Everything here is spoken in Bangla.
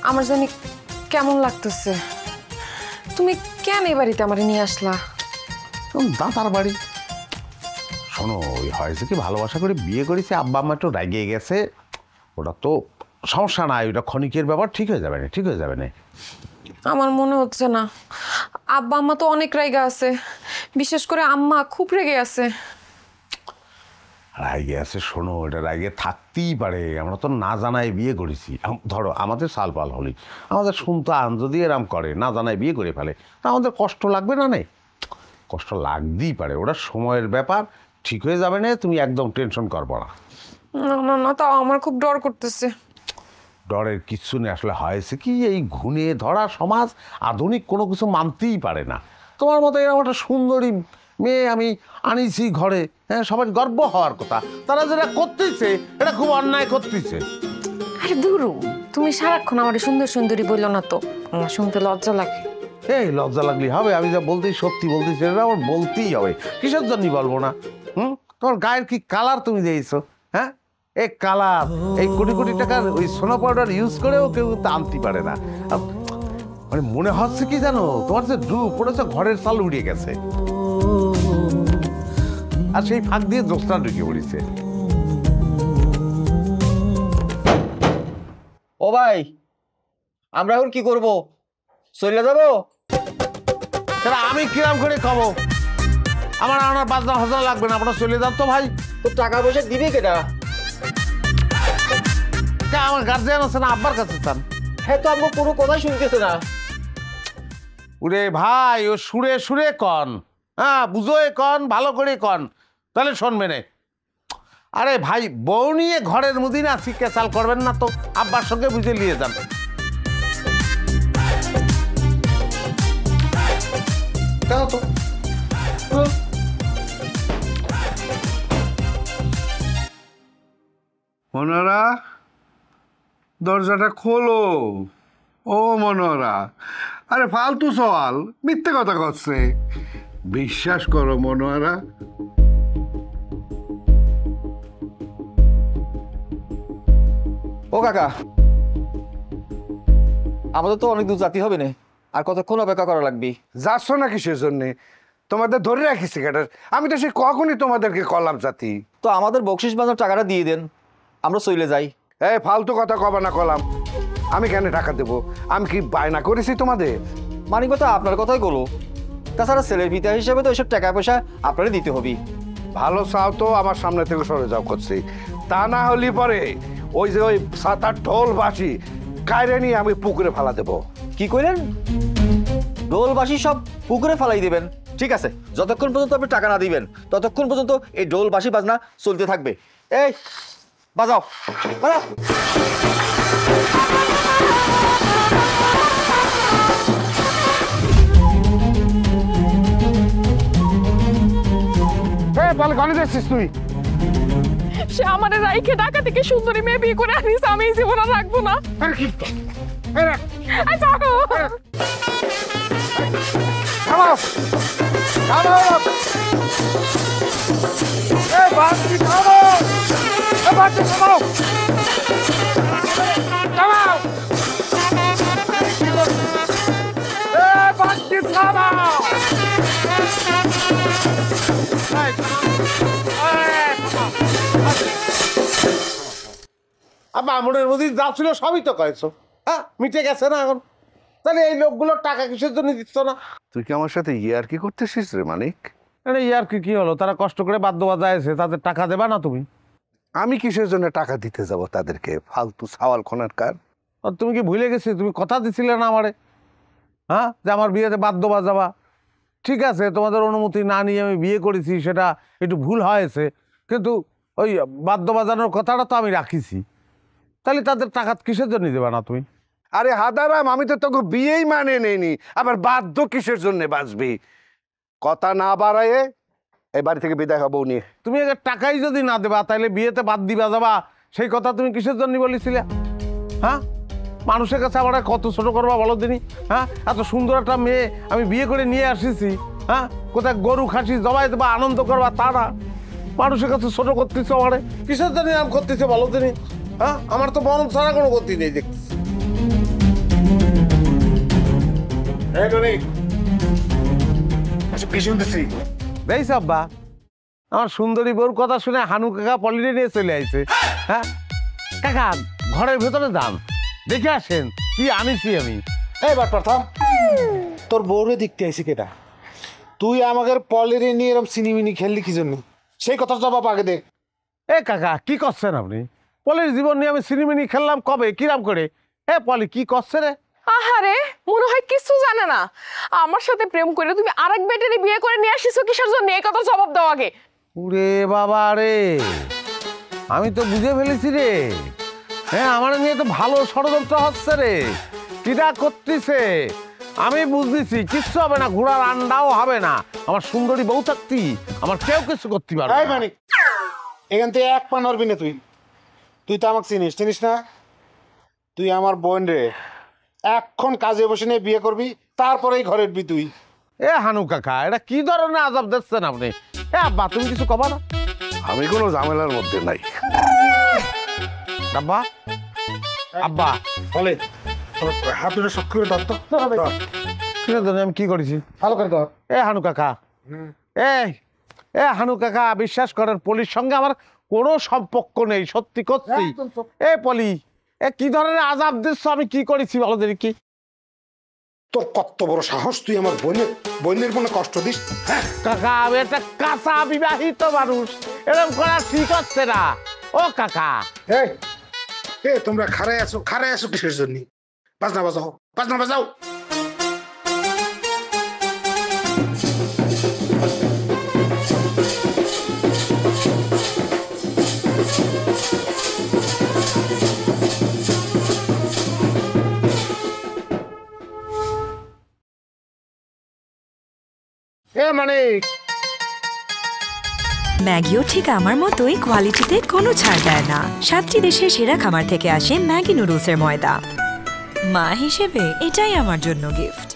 আমার জানি কেমন লাগতেছে। তুমি কেন এই বাড়িতে আমার নিয়ে আসলা? দাদার বাড়ি। শোনো, ওই হয়েছে কি, ভালোবাসা করে বিয়ে করেছে, আব্বা আম্মা একটু রাগিয়ে গেছে, ওটা তো সমস্যা নাই, ওটা ক্ষণিকের ব্যাপার, ঠিক হয়ে যাবে না, ঠিক হয়ে যাবে না। আমার মনে হচ্ছে না। আব্বা আম্মা তো অনেক রেগে আছে, বিশেষ করে আম্মা খুব রেগে আছে। রাগে আছে? শোনো, এটা রাগে থাকতেই পারে, আমরা তো না জানাই বিয়ে করেছি। ধরো আমাদের সালপাল হলি, আমাদের সন্তান যদি এরম করে, না জানাই বিয়ে করে ফেলে, তা আমাদের কষ্ট লাগবে না? নেই, কষ্ট লাগতেই পারে, ওটা সময়ের ব্যাপার, ঠিক হয়ে যাবে না, তুমি একদম টেনশন করবো না। না না না, তাও আমার খুব ডর করতেছে। ডরের কিচ্ছু নেই। আসলে হয়েছে কি, এই ঘুণে ধরা সমাজ আধুনিক কোনো কিছু মানতেই পারে না। তোমার মতো এরকম একটা সুন্দরী মেয়ে আমি আনিছি ঘরে, হ্যাঁ, সবার গর্ব হওয়ার কথা, তারা যেটা করতেছে এটা খুব অন্যায় করতেছে। আরে দুরু, তুমি সারাক্ষণ আমার সুন্দর সুন্দরী বললো না তো, আমার শুনতে লজ্জা লাগে। এই লজ্জা লাগলি হবে? আমি যা বলতেই সত্যি বলতেছি, এটা আমার বলতেই হবে, কিসের জন্যই বলবো না? তোমার গায়ের কি কালার তুমি দিয়েছো, হ্যাঁ? এই কালার, এই কোটি কোটি টাকার ওই সোনা পাউডার ইউজ করেও কেউ কিন্তু আনতে পারে না। মানে মনে হচ্ছে কি জানো, তোমার যে ডুব পড়েছে, ঘরের চাল উড়িয়ে গেছে, আর সেই ফাঁক দিয়ে জ্যোৎস্না ঢুকে পড়েছে। ও ভাই, আমরা এখন কি করবো? চলে যাবো? সেটা আমি কিরাম করে খাবো? আমার আনার ৫,০০০ লাগবে না, আপনার চলে যান তো ভাই। তো টাকা পয়সা দিবে কেটা? আমার গার্জিয়ান আছে না, আব্বার কাছে চান। হ্যাঁ, তো আমাকে কোনো কথাই শুনতেছে না। উরে ভাই, ও সুরে সুরে কন, হ্যাঁ, বুঝোয় কন, ভালো করে কন, তাহলে শুনবে না। আরে ভাই, বউ নিয়ে ঘরের মধ্যে না শিক্ষা চাল করবেন না তো, আব্বার সঙ্গে বুঝে নিয়ে যান। দেখো তো, মনোয়ারা, দরজাটা খোলো। ও মনোয়ারা, আরে ফালতু সওয়াল, মিথ্যে কথা করছে। বিশ্বাস করো মনোয়ারা। ও কাকা, আমাদের তো অনেক দূর জাতি হবে না, আর কতক্ষণ অপেক্ষা করা লাগবে? যাচ্ছ না কিসের জন্যে? তোমাদের ধরে রাখিস কেটার? আমি তো সে কখনই তোমাদেরকে কলাম জাতি। তো আমাদের বকশিস বাজার টাকাটা দিয়ে দেন, আমরা চলে যাই। এই ফালতু কথা কবা না কলাম। আমি কেন টাকা দেবো? আমি কি বায়না করেছি তোমাদের? মানিক কথা আপনার কথাই বলো, তাছাড়া ছেলের পিতা হিসেবে তো ওইসব টাকা পয়সা আপনারই দিতে হবে। ভালো চাও তো আমার সামনে থেকে সরে যাও করছি, তা না হলে পরে ওই যে ওই ৭-৮ ঢোল বাসি কায়রে নিয়ে আমি পুকুরে ফেলা দেবো। কি কইলেন? ডোলবাসী সব পুকুরে ফালাই দিবেন? ঠিক আছে, যতক্ষণ পর্যন্ত আপনি টাকা না দিবেন ততক্ষণ পর্যন্ত এই ডোলবাসী বাজনা চলতে থাকবে। এই বাজাও, বাজাও। তুই সে আমাদের রাইখে ঢাকা থেকে সুন্দরী মেয়ে বিয়ে করে আনিস, আমি এই জীবন আর রাখবো না। মামুনের মধ্যে যা ছিল সবই তো কয়েছো, হ্যাঁ, মিটে গেছে না এখন? তাহলে এই লোকগুলোর টাকা কিসের জন্য দিচ্ছ না? তুই কি আমার সাথে ইয়ার কি করতেছিস রে মানিক? আরে ইয়ার কি হলো? তারা কষ্ট করে বাদ্য বাজাইছে, তাদের টাকা দেবা না তুমি? আমি কিসের জন্য টাকা দিতে যাব তাদেরকে? ফালতু সাওয়াল খোনার কার। আর তুমি কি ভুলে গেছি? তুমি কথা দিছিলে না আমারে, হ্যাঁ, যে আমার বিয়েতে বাদ্য বাজাবা? ঠিক আছে, তোমাদের অনুমতি না নিয়ে আমি বিয়ে করেছি, সেটা একটু ভুল হয়েছে, কিন্তু ওই বাদ্য বাজানোর কথাটা তো আমি রাখিছি। তাহলে তাদের টাকা কিসের জন্য দেবা না তুমি? আরে হাদারাম, আমি তো তোকে বিয়েই মানে নেইনি, আবার বাধ্য কিসের জন্য বাঁচবি? কথা না বাড়ায়ে এই বাড়ি থেকে বিদায় হবো নিয়ে। তুমি আগে টাকাই যদি না দেবা, তাহলে বিয়েতে বাদ দিবা যাবা, সেই কথা তুমি কিসের জন্য বলেছিলে? হ্যাঁ, মানুষের কাছে আমার কত ছোট করবা বলো দিনই? হ্যাঁ, এত সুন্দর একটা মেয়ে আমি বিয়ে করে নিয়ে আসিছি, হ্যাঁ, কোথায় গরু খাসি জবাই দেবা, আনন্দ করবা, তা না, মানুষের কাছে ছোট করতেছ আমারে। কিসের জন্য আম করতেছে বলো দিনই? হ্যাঁ, আমার তো মরণ ছাড়া কোনো গতি নেই দেখতেছি। কি শুনতেছি? বেশ আব্বা, আমার সুন্দরী বউর কথা শুনে হানু কাকা পলিটে নিয়ে চলে আইছে। হ্যাঁ কাকা, ঘরের ভেতরে যান, দেখে আসেন কি আনিছি আমি। এইবার প্রথম তোর বউরে দেখতে আইসি কেটা? তুই আমাদের পলেরে নিয়ে এরকম সিনিমিনি খেললি কি জন্য? সেই কথার জবাব আগে দে। এ কাকা কি করছেন আপনি? পলির জীবন নিয়ে আমি সিনেমিনি খেললাম কবে, কিরাম করে? এ পলি কি করছে রে? আহারে, মনে হয় কিছু জানে না। আমার সাথে প্রেম করে তুমি আরেক বেটারে বিয়ে করে নিয়ে আসিছো কিসের জন্য? এই কথা জবাব দাও আগে। ওরে বাবা রে, আমি তো বুঝে ফেলেছি রে। হ্যাঁ, আমার নিয়ে তো ভালো ষড়যন্ত্র হচ্ছে রে। কিরা করতেছে আমি বুঝতেছি, কিচ্ছু হবে না, ঘোড়ার আন্ডাও হবে না। আমার সুন্দরী বউ থাকতি আমার কেউ কিছু করতে পারবে এই না। মানিক, এখান থেকে এক পা নড়বি না তুই। তুই তো আমাকে চিনিস না? তুই আমার বোন রে, এখন কাজে বসে নিয়ে বিয়ে করবি, তারপরেই ঘরে উঠবি তুই। এ হানু কাকা, এটা কি ধরনের আজাব দিচ্ছেন আপনি? এ আব্বা, তুমি কিছু কবা না? আমি কোনো ঝামেলার মধ্যে নাই। আব্বা, আব্বা বলে হাত দুটো শক্ত করে ধর তো। কিরে ধরে আমি কি করেছি? ভালো করে ধর। এ হানু কাকা, এ হানু কাকা, বিশ্বাস করেন পলির সঙ্গে আমার কোনো সম্পর্ক নেই, সত্যি করছি। এ পলি, এ কি ধরনের আজাব দিচ্ছ? আমি কি করেছি বলো দেখি? কি তোর কত বড় সাহস, তুই আমার বোনের মনে কষ্ট দিস? কাকা, আমি একটা কাঁচা বিবাহিত মানুষ, এরকম করা ঠিক হচ্ছে না। ও কাকা, এই তোমরা খাড়ায় আছো কিসের জন্য? বাজনা বাজাও। ম্যাগিও ঠিক আমার মতোই কোয়ালিটিতে কোনো ছাড় দেয় না। 7টি দেশের সেরা খামার থেকে আসে ম্যাগি নুডলসের ময়দা। মা হিসেবে এটাই আমার জন্য গিফট।